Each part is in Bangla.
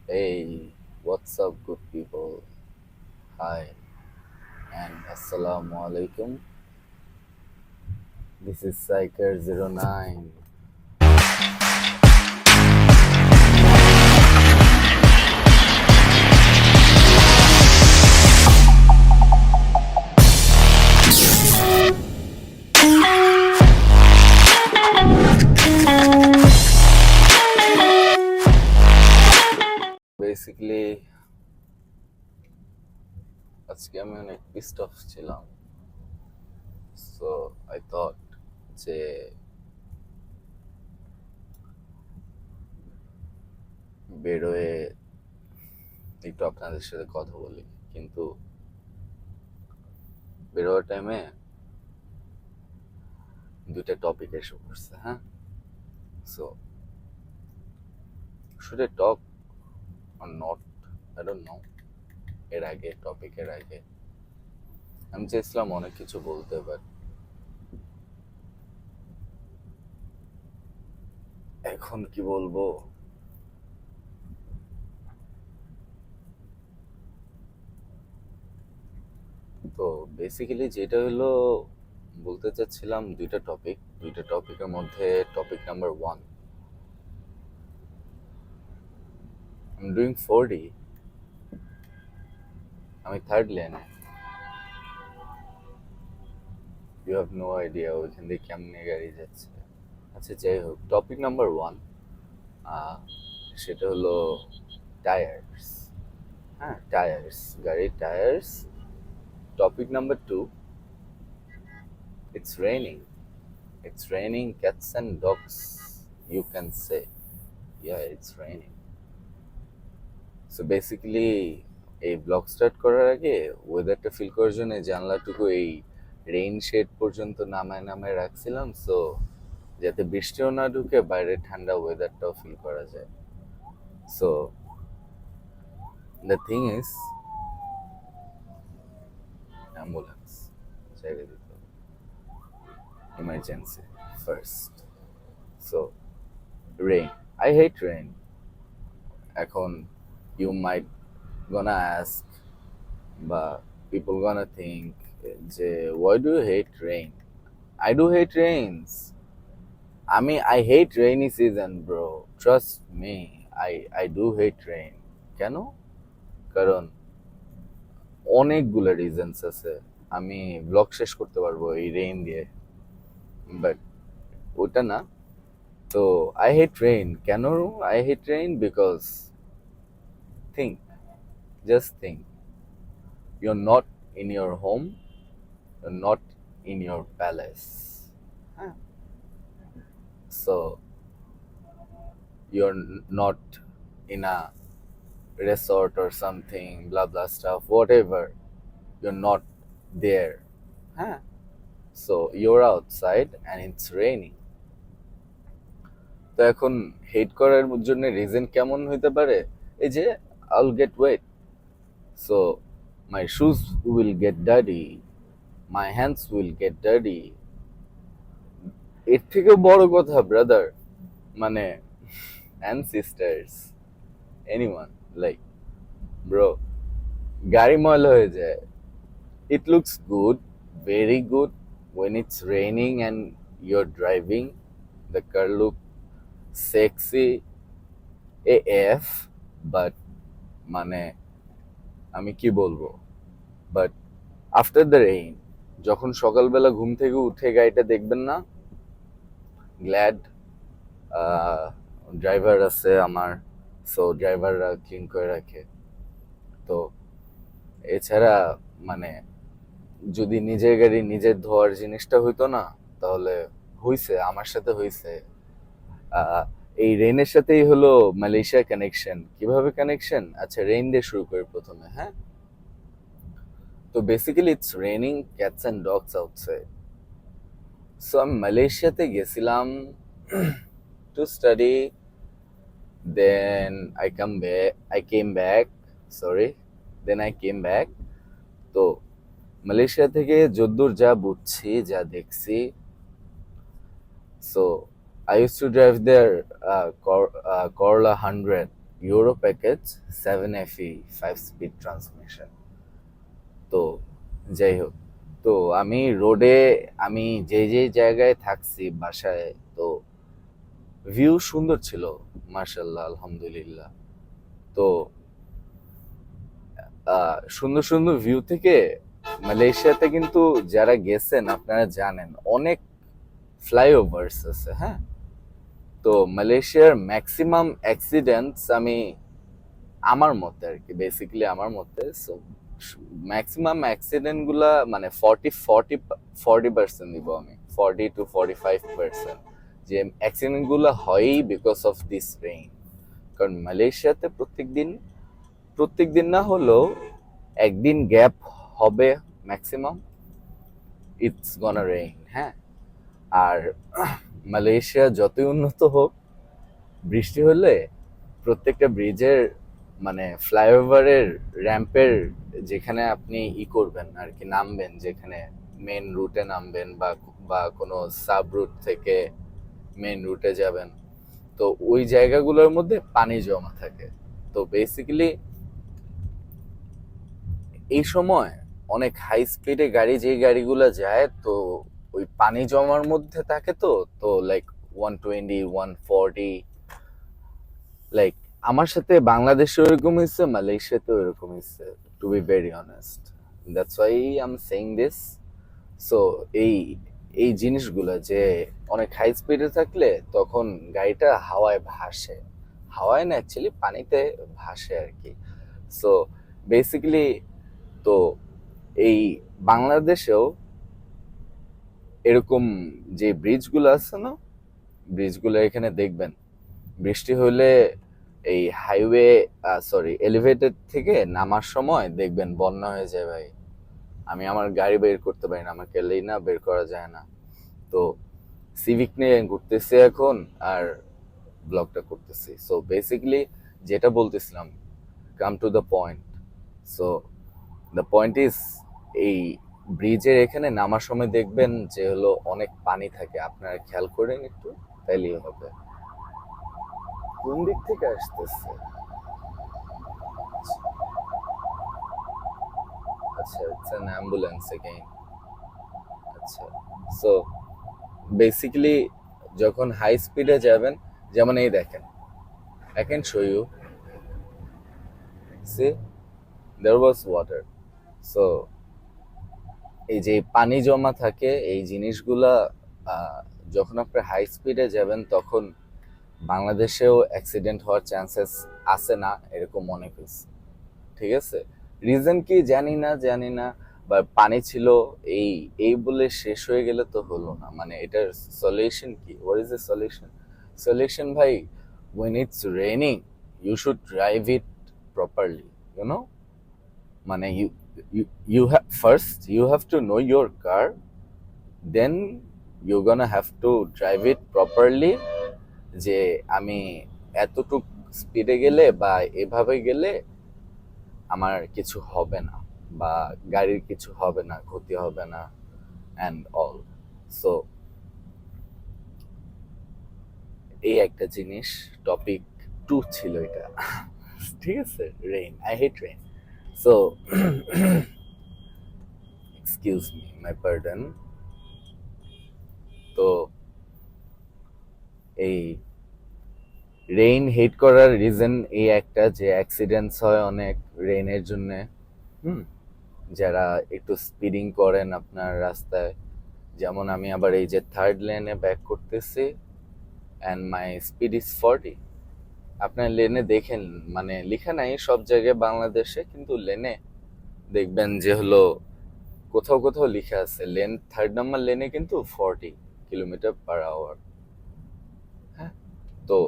Hey, what's up, good people? Hi, and Assalamu alaikum. This is Psyker09. Basically আজকে আমি অনেক পিসড অফ ছিলাম, সো আই থট যে বেরোয় একটু আপনাদের সাথে কথা বলি, কিন্তু বেরোয়ার টাইমে দুইটা টপিক এসে পড়ছে। হ্যাঁ, so should I talk or not, I don't know. টপিকের আগে আমি চেয়েছিলাম অনেক কিছু বলতে, বাট এখন কি বলবো? তো বেসিক্যালি যেটা হলো, বলতে চাচ্ছিলাম দুইটা টপিকের মধ্যে topic number 1, I am doing 4D, আমি থার্ড লেনে। ইউ হ্যাভ নো আইডিয়া ওইখান দিয়ে কেমনে গাড়ি যাচ্ছে। আচ্ছা, যাই হোক, টপিক নাম্বার 1 সেটা হলো টায়ার্স। হ্যাঁ, টায়ার্স, গাড়ির tyres. Topic number 2, it's raining. It's raining cats and dogs, you can say. Yeah, it's raining. So basically, এই ব্লগ স্টার্ট করার আগে ওয়েদারটা ফিল করার জন্য জানলাটুকু এই রেইন শেড পর্যন্ত নামায় নামায় রাখছিলাম, সো যাতে বৃষ্টিও না ঢুকে, বাইরে ঠান্ডা ওয়েদারটাও ফিল করা যায়। So the thing is, ambulance ছেড়ে দিত, emergency first. So rain, I hate rain. এখন you might gonna ask, but people gonna think যে why do you hate rain? I do hate rains. I hate rainy season, bro. Trust me. I do hate rain. কেন? কারণ অনেকগুলো রিজনস আছে। আমি ব্লগ শেষ করতে পারবো এই রেইন দিয়ে, বাট ওটা না। তো আই হেট রেইন কেন? I hate rain because think, just think, you're not in your home, you're not in your palace. Huh? So you're not in a resort or something, blah blah stuff, whatever. You're not there. Huh? So you're outside and it's raining. তো এখন হেট করার জন্য রিজন কেমন হইতে পারে? এই যে I'll get wet, so my shoes will get dirty, my hands will get dirty. এর থেকে বড় কথা, ব্রাদার, মানে and sisters, anyone, like, bro, গাড়ি ময়লা হয়ে যায়। It looks good, very good, when it's raining and you're driving. The car look sexy AF, but মানে আমি কি বলবো, বাট আফটার দ্য রেইন, যখন সকালবেলা ঘুম থেকে উঠে গাড়িটা দেখবেন না, গ্ল্যাড ড্রাইভার আছে আমার, সো ড্রাইভাররা ক্লিন করে রাখে। তো এছাড়া মানে যদি নিজের গাড়ি নিজের ধোয়ার জিনিসটা হইতো না, তাহলে হইছে, আমার সাথে হইছে। এই রেইনের সাথেই হলো মালয়েশিয়ার কানেকশন। কিভাবে কানেকশন? আচ্ছা, রেইন দিয়ে শুরু করি প্রথমে। হ্যাঁ, তো basically it's raining cats and dogs outside. So আমি মালয়েশিয়াতে গেছিলাম to study, then I came back, sorry, then I came back. তো মালয়েশিয়া থেকে যদ্দূর যা বুঝছি, যা দেখছি, so I used to drive their Corolla 100. Euro package 7FE 5 speed transmission. তো যাই হোক, তো আমি রোডে, আমি যে যে জায়গায় থাকছি বাসায়, তো ভিউ সুন্দর ছিল, মাশাল্লাহ আলহামদুলিল্লাহ। তো সুন্দর সুন্দর ভিউ থেকে মালয়েশিয়াতে কিন্তু যারা গেছেন আপনারা জানেন অনেক ফ্লাইওভার্স আছে, হ্যাঁ। তো মালয়েশিয়ার ম্যাক্সিমাম অ্যাক্সিডেন্টস, আমি আমার মতে আর কি, বেসিক্যালি আমার মতে, সো ম্যাক্সিমাম অ্যাক্সিডেন্ট গুলা মানে 40% দিব আমি, 40 to 45%, যে অ্যাক্সিডেন্ট গুলো হয়ই বিকজ অফ দিস রেইন। কারণ মালয়েশিয়াতে প্রত্যেক দিন না হলেও একদিন গ্যাপ হবে ম্যাক্সিমাম, ইটস গনা রেইন, হ্যাঁ। আর মালয়েশিয়া যতই উন্নত হোক, বৃষ্টি হলে প্রত্যেকটা ব্রিজের মানে ফ্লাইওভারের র্যাম্পের যেখানে আপনি করবেন আর কি, নামবেন, যেখানে মেন রুটে নামবেন বা বা কোনো সাব রুট থেকে মেন রুটে যাবেন, তো ওই জায়গাগুলোর মধ্যে পানি জমা থাকে। তো বেসিক্যালি এই সময় অনেক হাই স্পিডে গাড়ি, যে গাড়িগুলো যায়, তো ওই পানি জমার মধ্যে থাকে, তো তো লাইক 120 140, লাইক আমার সাথে বাংলাদেশে ওরকম হয়েছে, মালয়েশিয়াতেও এরকম হয়েছে, to be very honest. That's why I am saying this. So এই এই জিনিসগুলো যে অনেক হাই স্পিডে থাকলে তখন গাড়িটা হাওয়ায় ভাসে, হাওয়ায় না অ্যাকচুয়ালি পানিতে ভাসে আর কি। সো বেসিক্যালি, তো এই বাংলাদেশেও এরকম যে ব্রিজগুলো আছে না, ব্রিজগুলো এখানে দেখবেন বৃষ্টি হলে এই হাইওয়ে, সরি, এলিভেটেড থেকে নামার সময় দেখবেন বন্যা হয়ে যায় ভাই। আমি আমার গাড়ি বের করতে পারি না, আমাকে এলেই না বের করা যায় না। তো সিভিক নিয়ে ঘুরতেছি এখন আর ব্লগটা করতেছি। সো বেসিক্যালি যেটা বলতেছিলাম, come to the point. So the point is, এই ব্রিজের এখানে নামার সময় দেখবেন যে হলো অনেক পানি থাকে, আপনারা খেয়াল করেন একটু, তাইলেই হবে। কোন দিক থেকে আসতেছে? আচ্ছা, ইটস অ্যান অ্যাম্বুলেন্স এগেইন। আচ্ছা, সো বেসিক্যালি যখন হাই স্পিডে যাবেন, যেমন এই দেখেন, I can show you, see there was water. So এই যে পানি জমা থাকে, এই জিনিসগুলা যখন আপনি হাই স্পিডে যাবেন তখন বাংলাদেশেও অ্যাক্সিডেন্ট হওয়ার চান্সেস আছে না, এরকম মনে হয়েছে, ঠিক আছে। রিজন কি জানি না, বা পানি ছিল, এই এই বলে শেষ হয়ে গেলে তো হলো না, মানে এটার সলিউশন কি? What is the solution? Solution ভাই, when it's raining you should drive it properly, you know, মানে you have to know your car, then you're gonna have to drive it properly, যে আমি এতটুক স্পিডে গেলে বা এভাবে গেলে আমার কিছু হবে না, বা গাড়ির কিছু হবে না, ক্ষতি হবে না, অ্যান্ড অল। সো এই একটা জিনিস, টপিক 2 ছিল এটা, ঠিক আছে। Rain, I hate rain. So excuse me, my pardon. তো এই রেইন হেট করার রিজন এই একটা, যে অ্যাক্সিডেন্টস হয় অনেক রেইনের জন্য। হুম, যারা একটু স্পিডিং করেন আপনার রাস্তায়, যেমন আমি আবার এই যে থার্ড লেনে ব্যাক করতেছি অ্যান্ড মাই স্পিড ইজ 40। আপনার লেনে দেখেন, মানে লেখা নাই সব জায়গায় বাংলাদেশে, কিন্তু লেনে দেখবেন যে হলো কোথাও কোথাও লেখা আছে লেন, থার্ড নাম্বার লেনে কিন্তু 40 কিলোমিটার পার আওয়ার। হ্যাঁ, তো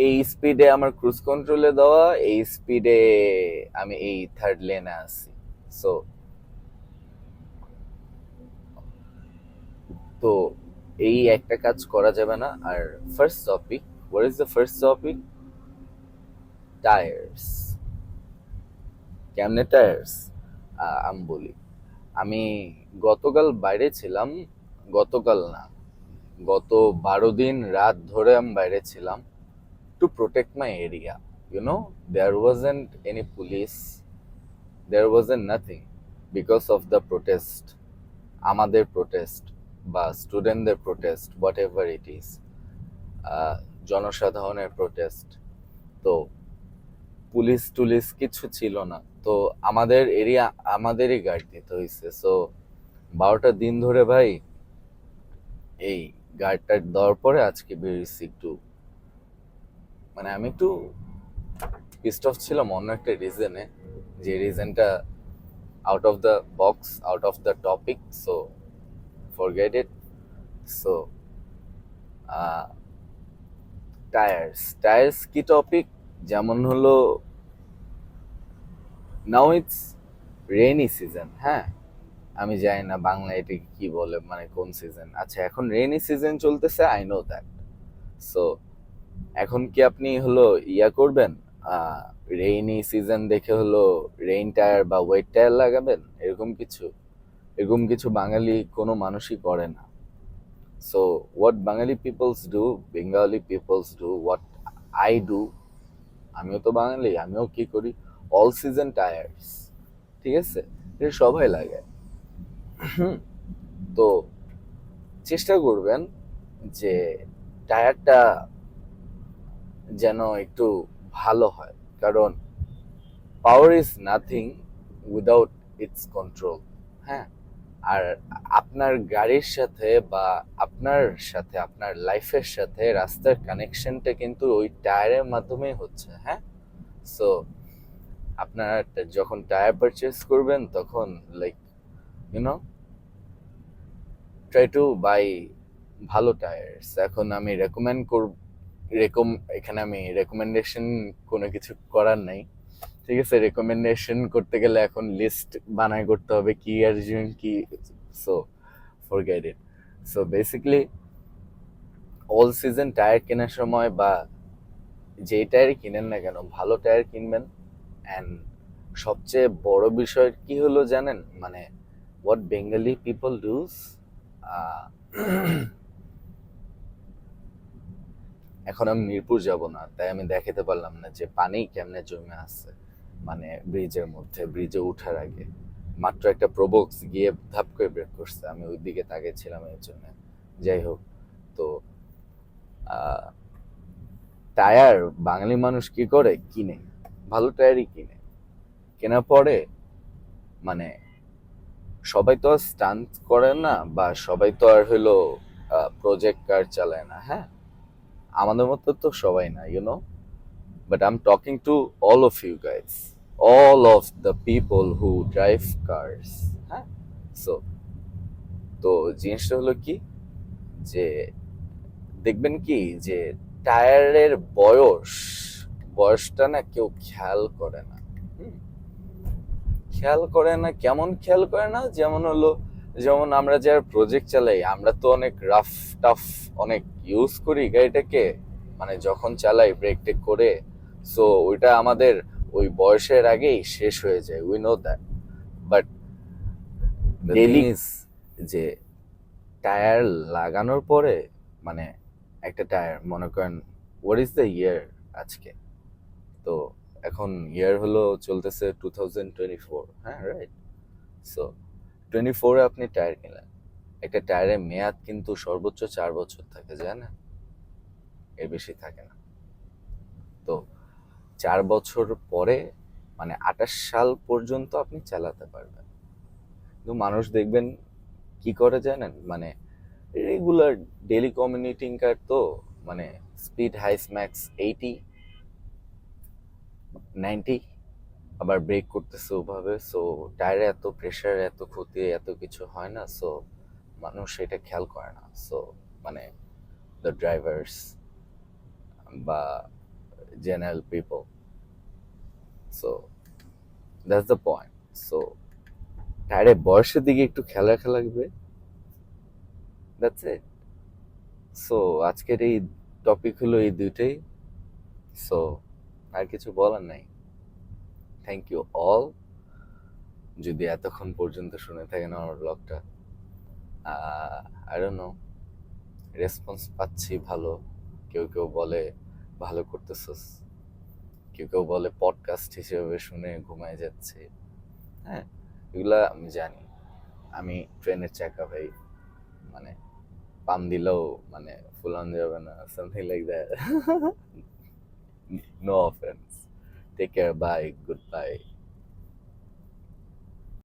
এই স্পিডে আমার ক্রুজ কন্ট্রোলে দেওয়া, এই স্পিডে আমি এই থার্ড লেনে আছি। সো তো এই একটা কাজ করা যাবে না। আর first topic, what is the first topic? Tyres. কেমনে টায়ার্স? আমি বলি, আমি গতকাল বাইরে ছিলাম, গতকাল না, গত 12 দিন রাত ধরে আমি বাইরে ছিলাম। to protect my area. There wasn't any police, there wasn't nothing, because of the protest, আমাদের প্রোটেস্ট বা স্টুডেন্টদের protest, what ever it is, জনসাধারণের প্রোটেস্ট। তো পুলিশ টুলিশ কিছু ছিল না, তো আমাদের এরিয়া আমাদেরই গার্ড দিতে হয়েছে। সো 12টা দিন ধরে ভাই এই গার্ডটা দেওয়ার পরে আজকে বেরিয়েছি একটু, মানে আমি একটু পিস্ট অফ ছিলাম অন্য একটা রিজনে, যে রিজনটা out of the box, out of the topic, so forget it. So tyres কি টপিক, যেমন হলো নাও ইটস রেইনি সিজন। হ্যাঁ, আমি জানি না বাংলা এটাকে কি বলে, মানে কোন সিজন। আচ্ছা, এখন রেইনি সিজন চলতেছে, আই নো দ্যাট। সো এখন কি আপনি হলো ইয়া করবেন, রেইনি সিজন দেখে হলো রেইন টায়ার বা ওয়েট টায়ার লাগাবেন? এরকম কিছু বাঙালি কোনো মানুষই করে না। So what Bangali peoples do, Bengali peoples do, what I do, আমিও তো বাঙালি, আমিও কি করি, অল সিজন টায়ার্স, ঠিক আছে, এটা সবাই লাগে। তো চেষ্টা করবেন যে টায়ারটা যেন একটু ভালো হয়, কারণ power is nothing without it's control. হ্যাঁ, আর আপনার গাড়ির সাথে বা আপনার লাইফের সাথে রাস্তার কানেকশনটা কিন্তু ওই টায়ারের মাধ্যমেই হচ্ছে। হ্যাঁ, সো আপনারা যখন টায়ার পারচেস করবেন তখন like you know try to buy ভালো টায়ার্স। এখন আমি এখানে আমি রেকমেন্ডেশন কোনো কিছু করার নাই, ঠিক আছে। রেকমেন্ডেশন করতে গেলে এখন লিস্ট বানাই করতে হবে কি আর কি, so forget it. So basically all season tyre কেনার সময় বা যে টায়ারই কিনেন না কেন, ভালো টায়ার কিনবেন। অ্যান্ড সবচেয়ে বড় বিষয় কি হলো জানেন, মানে হোয়াট বেঙ্গলি পিপল ডুস, এখন আমি মিরপুর যাব না, তাই আমি দেখাতে পারলাম না যে পানি কেমনে জমে আছে, মানে ব্রিজের মধ্যে, ব্রিজে উঠার আগে মাত্র একটা প্রোবক্স গিয়ে ধাপ করে ব্রেক করছে, আমি ওই দিকে তাকিয়েছিলাম এর জন্য। যাই হোক, তো টায়ার বাঙালি মানুষ কি করে, কিনে, ভালো টায়ারই কিনে। কেনার পরে মানে সবাই তো আর স্টান্ট করে না, বা সবাই তো আর হলো প্রজেক্ট কার চালায় না। হ্যাঁ, আমাদের মতো তো সবাই না, but I am talking to all of you guys, all of the people who drive cars. হ্যাঁ, সো তো জিনিসটা হলো কি, যে দেখবেন কি যে টায়ারের বয়সটা না কেউ খেয়াল করে না। কেমন খেয়াল করে না, যেমন আমরা যারা প্রজেক্ট চালাই, আমরা তো অনেক রাফ টাফ অনেক ইউজ করি গাড়িটাকে, মানে যখন চালাই ব্রেক টেক করে, সো ওইটা আমাদের ওই বয়সের আগেই শেষ হয়ে যায়, we know that. But daily যে টায়ার লাগানোর পরে, মানে একটা টায়ার মনে করেন, হোয়াট ইজ দ্য ইয়ার আজকে, তো এখন ইয়ার হলো চলতেছে 2024। হ্যাঁ, রাইট। সো 24-এ আপনি টায়ার কিনলেন, একটা টায়ারের মেয়াদ কিন্তু সর্বোচ্চ 4 বছর থাকে, জানেন? এর বেশি থাকে না। তো 4 বছর পরে মানে 28 সাল পর্যন্ত আপনি চালাতে পারবেন। কিন্তু মানুষ দেখবেন কি করে জানেন, মানে রেগুলার ডেলি কমিউটিং কার, তো মানে স্পিড হাইস ম্যাক্স 80-90, আবার ব্রেক করতেছে ওভাবে। সো টায়ারে এত প্রেশার, এত ক্ষতি, এত কিছু হয় না, সো মানুষ এটা খেয়াল করে না। সো মানে দ্য ড্রাইভার্স বা general people, so that's the point. So টায়ারের বয়সের দিকে একটু খেয়াল রাখা লাগবে, দ্যাটস ইট। সো আজকের এই টপিক হলো এই দুইটাই। সো আর কিছু বলার নাই। থ্যাংক ইউ অল, যদি এতক্ষণ পর্যন্ত শুনে থাকেন আমার ব্লগটা। আই ডোন্ট নো, রেসপন্স পাচ্ছি ভালো। কেউ কেউ বলে ভালো করতেছস, কেউ কেউ বলে পডকাস্ট হিসেবে শুনে ঘুমায় যাচ্ছে। হ্যাঁ, এগুলা আমি জানি। আমি ট্রেনের চাকা ভাই, মানে পাম দিলেও মানে ফুলান যাবে না, something like that. No offence, take care, bye, good bye.